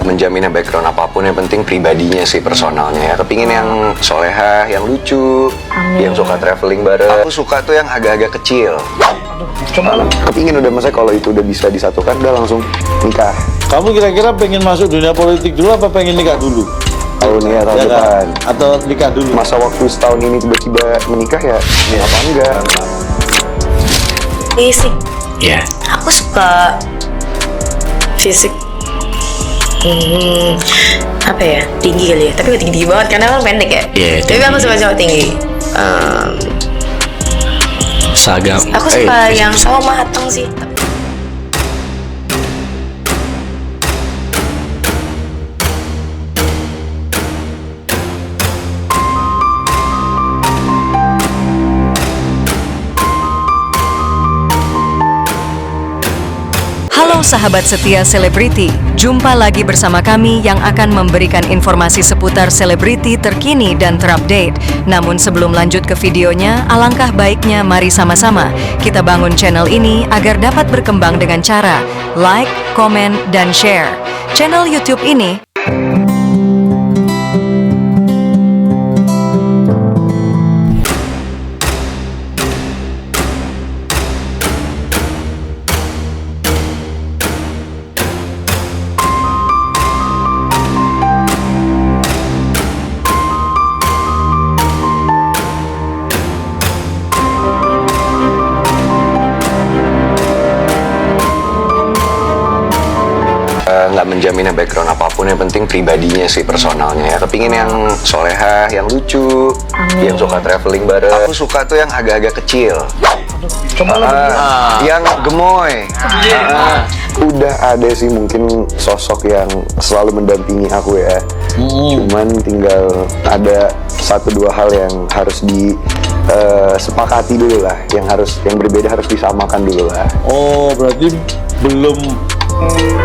menjamin background apapun, yang penting pribadinya sih, personalnya ya. Kepingin yang solehah, yang lucu, yang suka traveling bareng. Aku suka tuh yang agak-agak kecil. Coba lah. Kepingin udah, masa kalau itu udah bisa disatukan udah langsung nikah. Kamu kira-kira pengen masuk dunia politik dulu apa pengen nikah dulu? Tahun ini ya, tahun Ya depan. kan? Atau nikah dulu? Masa waktu setahun ini tiba-tiba menikah ya, apa enggak? Fisik. Iya. Aku suka fisik. Apa ya? Tinggi kali ya. Tapi gak tinggi banget karena emang pendek ya. Iya, Tapi tinggi. aku suka cowok tinggi. Seragam. Aku suka yang sama matang sih. Halo sahabat setia selebriti, jumpa lagi bersama kami yang akan memberikan informasi seputar selebriti terkini dan terupdate. Namun sebelum lanjut ke videonya, alangkah baiknya mari sama-sama kita bangun channel ini agar dapat berkembang dengan cara like, komen, dan share. Channel YouTube ini nggak menjamin background apapun, yang penting pribadinya sih, personalnya ya. Kepingin yang solehah, yang lucu, yang suka traveling bareng. Aku suka tuh yang agak-agak kecil. Coba lah. Yang gemoy. Udah ada sih mungkin sosok yang selalu mendampingi aku ya. Cuman tinggal ada satu dua hal yang harus disepakati dulu lah, yang berbeda harus disamakan dulu lah. Oh, berarti belum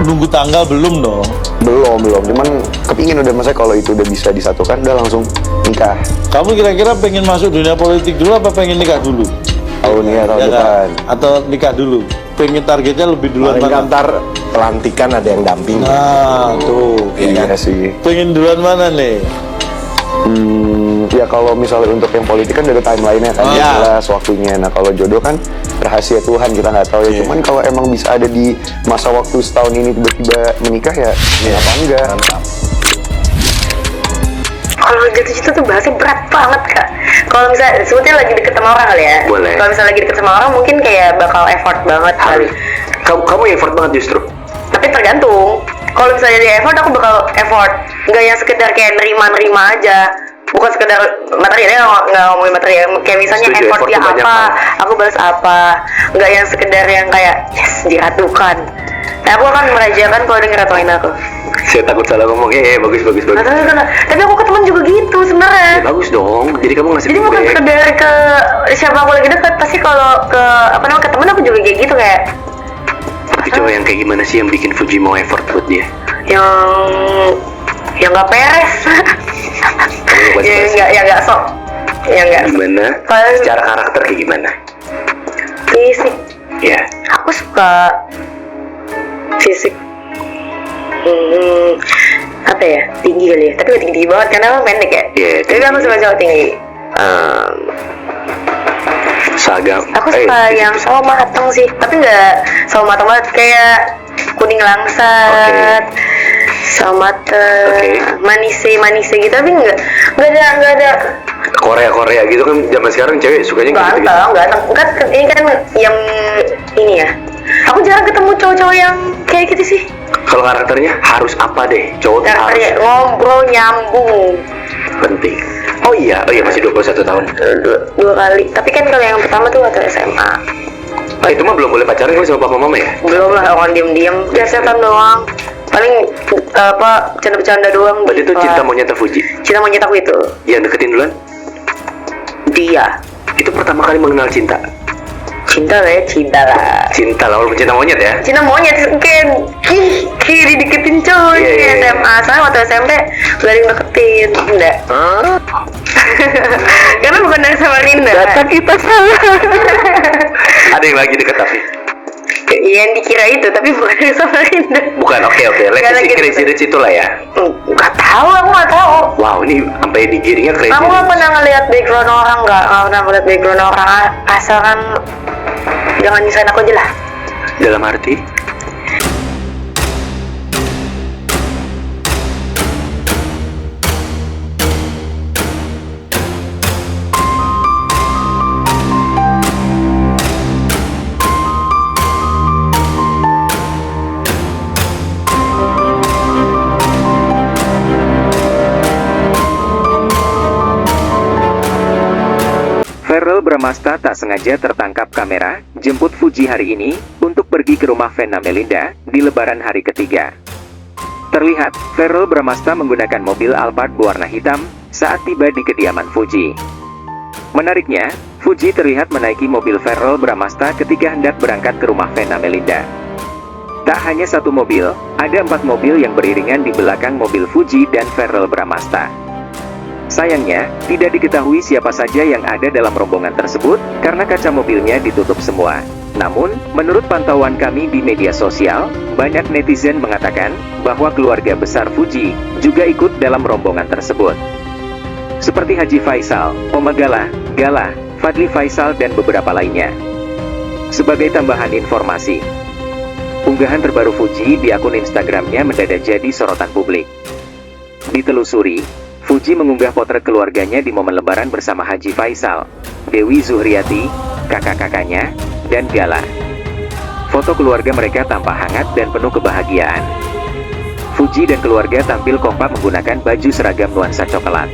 nunggu tanggal belum dong? Belum, cuman kepingin udah, masa kalau itu udah bisa disatukan udah langsung nikah. Kamu kira-kira pengen masuk dunia politik dulu apa pengen nikah dulu? Tahun ini ya, tahun Ya kan? depan. Atau nikah dulu? Pengen targetnya lebih duluan Paling mana? ntar pelantikan ada yang dampingi. Nah, tuh. Iya sih. Pengen duluan mana nih? Ya kalau misalnya untuk yang politik kan ada timeline-nya kan, Ya. jelas waktunya. Nah kalau jodoh kan rahasia Tuhan, kita nggak tahu ya. Cuman kalau emang bisa ada di masa waktu setahun ini tiba-tiba menikah ya, apa enggak? Kalau jatuh cinta tuh bahasnya berat banget kak. Kalau misalnya sebetulnya lagi deket sama orang kali ya. Boleh. Kalau misalnya lagi deket sama orang mungkin kayak bakal effort banget kali. Kamu effort banget justru. Tapi tergantung. Kalau misalnya dia effort, aku bakal effort. Nggak yang sekedar kayak nerima aja. Bukan sekedar materi, dia nggak ngomongin materi. Kayak misalnya Setuju, effort dia effort tuh apa, banyak, aku balas apa. Nggak yang sekedar yang kayak yes diratukan. Nah, aku akan merajakan kalau dia ngeratuin aku. Saya takut salah ngomong. Bagus. Tapi aku ke temen juga gitu sebenarnya. Bagus dong. Jadi kamu ngasih Jadi bukan feedback. sekedar ke siapa aku lagi deket, pasti kalau ke ke temen aku juga kayak gitu, kayak Tapi cowok yang kayak gimana sih yang bikin Fuji mau effort buat dia? yang nggak peres. yang nggak sok, yang nggak Gimana? Paling- Secara karakter kayak gimana? fisik. Ya. Aku suka fisik. Apa ya, tinggi kali ya, tapi gak tinggi banget karena emang pendek ya. Iya, Tapi tinggi. aku suka cowok tinggi. Seragam. Aku suka yang sawo matang sih, tapi nggak sawo matang banget, kayak kuning langsat, sawo matang, manise gitu, tapi nggak ada Korea gitu kan zaman sekarang cewek sukanya gitu. ganteng. Kan ini kan yang ini ya. Aku jarang ketemu cowok-cowok yang kayak gitu sih. Kalau karakternya harus apa deh? Cowok tuh harus Karakternya ngobrol nyambung. penting. Oh iya masih 21 tahun. Dua kali. Tapi kan kalau yang pertama tuh waktu SMA. Itu mah belum boleh pacaran kan sama papa mama ya? Belum lah, orang diem-diem, biasanya doang. Paling bercanda-bercanda doang. Berarti itu Wah. cinta monyet atau Fuji? Cinta monyet aku itu. Yang deketin duluan? Dia. Itu pertama kali mengenal cinta. Cinta lah. Cinta lah, walaupun cinta monyet ya. Cinta monyet kayak dideketin coy. Iya, iya, iya. SMA, soalnya waktu SMP gak ada yang deketin. Enggak. Karena bukan dari sama Linda. Data kita salah. Ada yang lagi deket tapi? yang dikira itu, tapi bukan dari Samarinda. Bukan, oke. Let's Nggak say lagi Crazy gitu. Rich itulah ya. Nggak tahu, aku nggak tahu. Wow, ini sampai digiringnya Crazy Aku nggak Rich. pernah ngeliat background orang, nggak pernah ngeliat background orang. Asal kan jangan nyusahin aku aja lah. Dalam arti? Verrel Bramasta tak sengaja tertangkap kamera jemput Fuji hari ini untuk pergi ke rumah Vena Melinda di lebaran hari ketiga. Terlihat, Verrel Bramasta menggunakan mobil Alphard berwarna hitam saat tiba di kediaman Fuji. Menariknya, Fuji terlihat menaiki mobil Verrel Bramasta ketika hendak berangkat ke rumah Vena Melinda. Tak hanya satu mobil, ada 4 mobil yang beriringan di belakang mobil Fuji dan Verrel Bramasta. Sayangnya, tidak diketahui siapa saja yang ada dalam rombongan tersebut, karena kaca mobilnya ditutup semua. Namun, menurut pantauan kami di media sosial, banyak netizen mengatakan bahwa keluarga besar Fuji juga ikut dalam rombongan tersebut. Seperti Haji Faisal, Oma Gala, Fadli Faisal dan beberapa lainnya. Sebagai tambahan informasi, unggahan terbaru Fuji di akun Instagramnya mendadak jadi sorotan publik. Ditelusuri, Fuji mengunggah potret keluarganya di momen lebaran bersama Haji Faisal, Dewi Zuhriati, kakak-kakaknya, dan Gala. Foto keluarga mereka tampak hangat dan penuh kebahagiaan. Fuji dan keluarga tampil kompak menggunakan baju seragam nuansa coklat.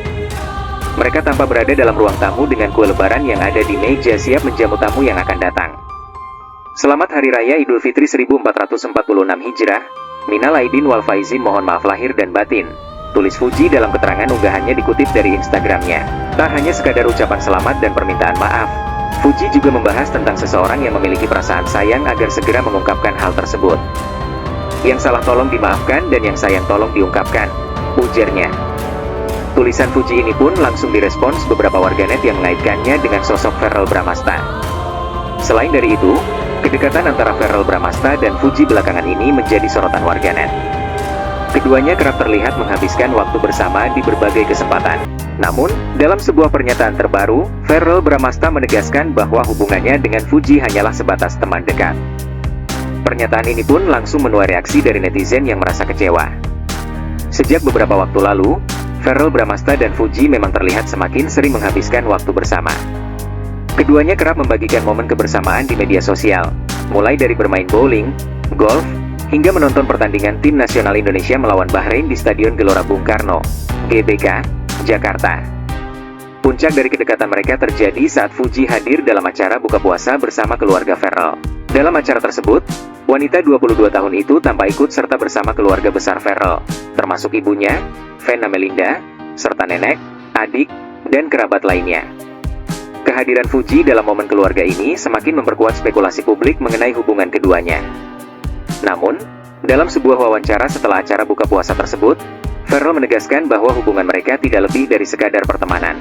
Mereka tampak berada dalam ruang tamu dengan kue lebaran yang ada di meja siap menjamu tamu yang akan datang. Selamat Hari Raya Idul Fitri 1446 Hijrah, Minal Aidin wal Faizin, mohon maaf lahir dan batin. Tulis Fuji dalam keterangan unggahannya dikutip dari Instagramnya. Tak hanya sekadar ucapan selamat dan permintaan maaf, Fuji juga membahas tentang seseorang yang memiliki perasaan sayang agar segera mengungkapkan hal tersebut. Yang salah tolong dimaafkan dan yang sayang tolong diungkapkan, ujarnya. Tulisan Fuji ini pun langsung direspons beberapa warganet yang mengaitkannya dengan sosok Verrel Bramasta. Selain dari itu, kedekatan antara Verrel Bramasta dan Fuji belakangan ini menjadi sorotan warganet. Keduanya kerap terlihat menghabiskan waktu bersama di berbagai kesempatan. Namun, dalam sebuah pernyataan terbaru, Verrel Bramasta menegaskan bahwa hubungannya dengan Fuji hanyalah sebatas teman dekat. Pernyataan ini pun langsung menuai reaksi dari netizen yang merasa kecewa. Sejak beberapa waktu lalu, Verrel Bramasta dan Fuji memang terlihat semakin sering menghabiskan waktu bersama. Keduanya kerap membagikan momen kebersamaan di media sosial, mulai dari bermain bowling, golf, hingga menonton pertandingan tim nasional Indonesia melawan Bahrain di Stadion Gelora Bung Karno, GBK, Jakarta. Puncak dari kedekatan mereka terjadi saat Fuji hadir dalam acara buka puasa bersama keluarga Verrel. Dalam acara tersebut, wanita 22 tahun itu tampak ikut serta bersama keluarga besar Verrel, termasuk ibunya, Vena Melinda, serta nenek, adik, dan kerabat lainnya. Kehadiran Fuji dalam momen keluarga ini semakin memperkuat spekulasi publik mengenai hubungan keduanya. Namun, dalam sebuah wawancara setelah acara buka puasa tersebut, Verrel menegaskan bahwa hubungan mereka tidak lebih dari sekadar pertemanan.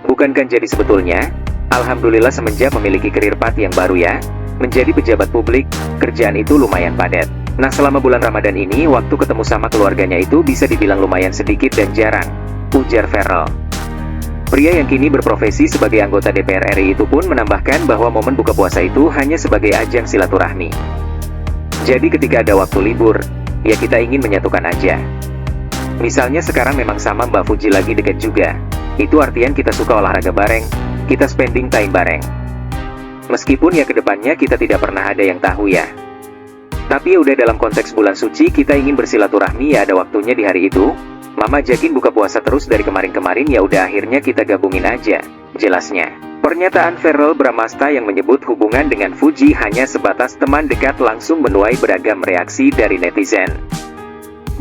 Bukankah jadi sebetulnya, alhamdulillah semenjak memiliki karir path yang baru ya, menjadi pejabat publik, kerjaan itu lumayan padat. Nah, selama bulan Ramadan ini, waktu ketemu sama keluarganya itu bisa dibilang lumayan sedikit dan jarang, ujar Verrel. Pria yang kini berprofesi sebagai anggota DPR RI itu pun menambahkan bahwa momen buka puasa itu hanya sebagai ajang silaturahmi. Jadi ketika ada waktu libur, ya kita ingin menyatukan aja. Misalnya sekarang memang sama Mbak Fuji lagi deket juga. Itu artian kita suka olahraga bareng, kita spending time bareng. Meskipun ya kedepannya kita tidak pernah ada yang tahu ya. Tapi ya udah dalam konteks bulan suci kita ingin bersilaturahmi ya ada waktunya di hari itu. Mama ajakin buka puasa terus dari kemarin-kemarin ya udah akhirnya kita gabungin aja, jelasnya. Pernyataan Verrel Bramasta yang menyebut hubungan dengan Fuji hanya sebatas teman dekat langsung menuai beragam reaksi dari netizen.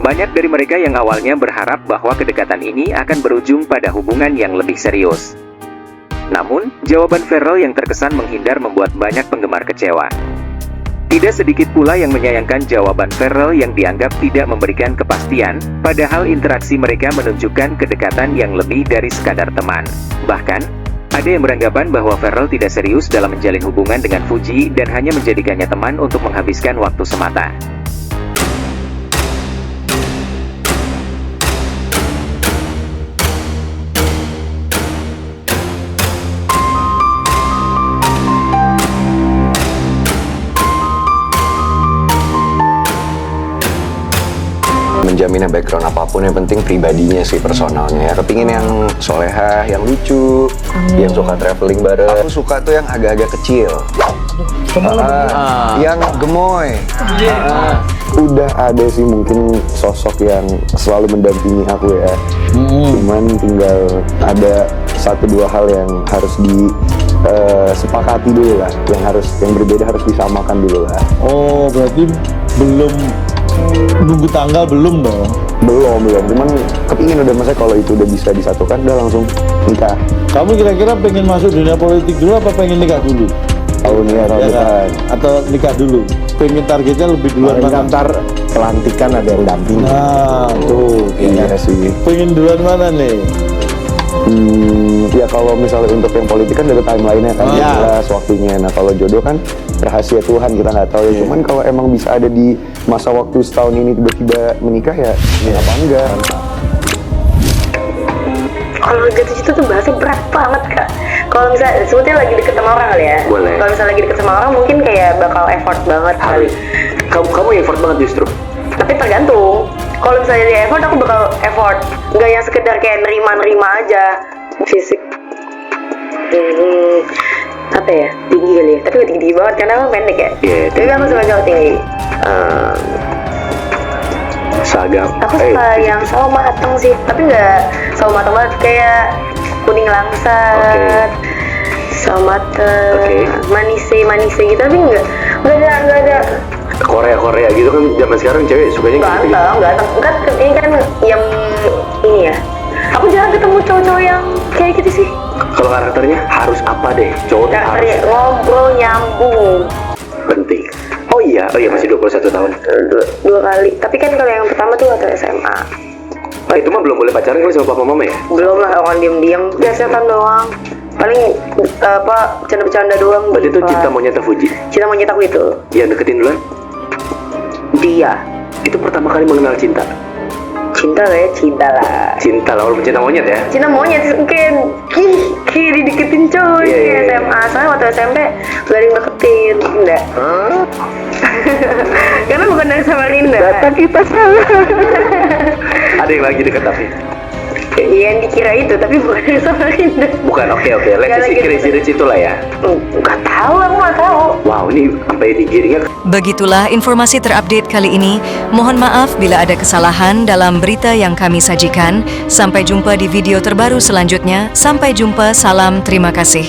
Banyak dari mereka yang awalnya berharap bahwa kedekatan ini akan berujung pada hubungan yang lebih serius. Namun, jawaban Verrel yang terkesan menghindar membuat banyak penggemar kecewa. Tidak sedikit pula yang menyayangkan jawaban Verrel yang dianggap tidak memberikan kepastian, padahal interaksi mereka menunjukkan kedekatan yang lebih dari sekadar teman. Bahkan, Ada yang beranggapan bahwa Ferrel tidak serius dalam menjalin hubungan dengan Fuji dan hanya menjadikannya teman untuk menghabiskan waktu semata. Menjamin background apapun, yang penting pribadinya sih, personalnya ya. Kepingin yang solehah, yang lucu, yang suka traveling bareng. Aku suka tuh yang agak-agak kecil, yang gemoy. Udah ada sih mungkin sosok yang selalu mendampingi aku ya. Cuman tinggal ada satu dua hal yang harus disepakati dulu lah, yang berbeda harus disamakan dulu lah. Oh, berarti belum nunggu tanggal belum dong? Belum, cuman kepingin udah, masa kalau itu udah bisa disatukan udah langsung nikah. Kamu kira-kira pengen masuk dunia politik dulu apa pengen nikah dulu? Tahun ya, tahun depan. Kan? Atau nikah dulu? Pengen targetnya lebih duluan Paling mana? ntar pelantikan ada yang dampingi. Nah, tuh. Iya sih. Pengen duluan mana nih? Ya kalau misalnya untuk yang politik kan ada timeline-nya kan, jelas waktunya. Nah kalau jodoh kan rahasia Tuhan, kita nggak tahu ya. Cuman kalau emang bisa ada di masa waktu setahun ini tiba-tiba menikah ya, apa enggak? Kalau jatuh cinta tuh bahasnya berat banget kak. Kalau misalnya sebetulnya lagi deket sama orang kali ya. Boleh. Kalau misalnya lagi deket sama orang mungkin kayak bakal effort banget kali. Kamu effort banget justru. Tapi tergantung. Kalau misalnya dia effort, aku bakal effort. Nggak yang sekedar kayak nerima aja fisik. Apa ya, tinggi kali ya. Tapi nggak tinggi banget karena aku pendek ya. Iya, Tapi aku suka cowok tinggi. Sagam. Aku suka yang sawo mateng sih, tapi nggak sawo mateng banget, kayak kuning langsat, sawo mateng, manise gitu, tapi nggak ada Korea gitu kan, zaman sekarang cewek sukanya gitu. ganteng. Ini kan yang ini ya. Aku jarang ketemu cowok-cowok yang kayak gitu sih. Kalau karakternya harus apa deh? Cowok tuh harus Karakternya ngobrol nyambung. penting. Oh iya masih 21 tahun. Dua kali. Tapi kan kalau yang pertama tuh waktu SMA. Nah, itu mah belum boleh pacaran kan sama papa mama ya? Belum lah, orang diem-diem, biasanya doang. Paling bercanda-bercanda doang. Berarti itu Kelas. cinta monyet Fuji. Cinta monyet aku itu. Yang deketin duluan? Dia. Itu pertama kali mengenal cinta. Cinta lah. Cinta lah, walaupun cinta monyet ya. Cinta monyet kayak dideketin cowok Iya. SMA. Soalnya waktu SMP gak ada yang deketin. Enggak. Karena bukan dari Samarinda. Data kita salah. Ada yang lagi deket tapi. Iya, yang dikira itu, tapi bukan dari Samarinda. Bukan, oke. Let's Nggak see lagi Crazy Rich itulah ya. Gak tahu, aku gak tahu. Wow, ini sampai digiringnya. Begitulah informasi terupdate kali ini. Mohon maaf bila ada kesalahan dalam berita yang kami sajikan. Sampai jumpa di video terbaru selanjutnya. Sampai jumpa, salam, terima kasih.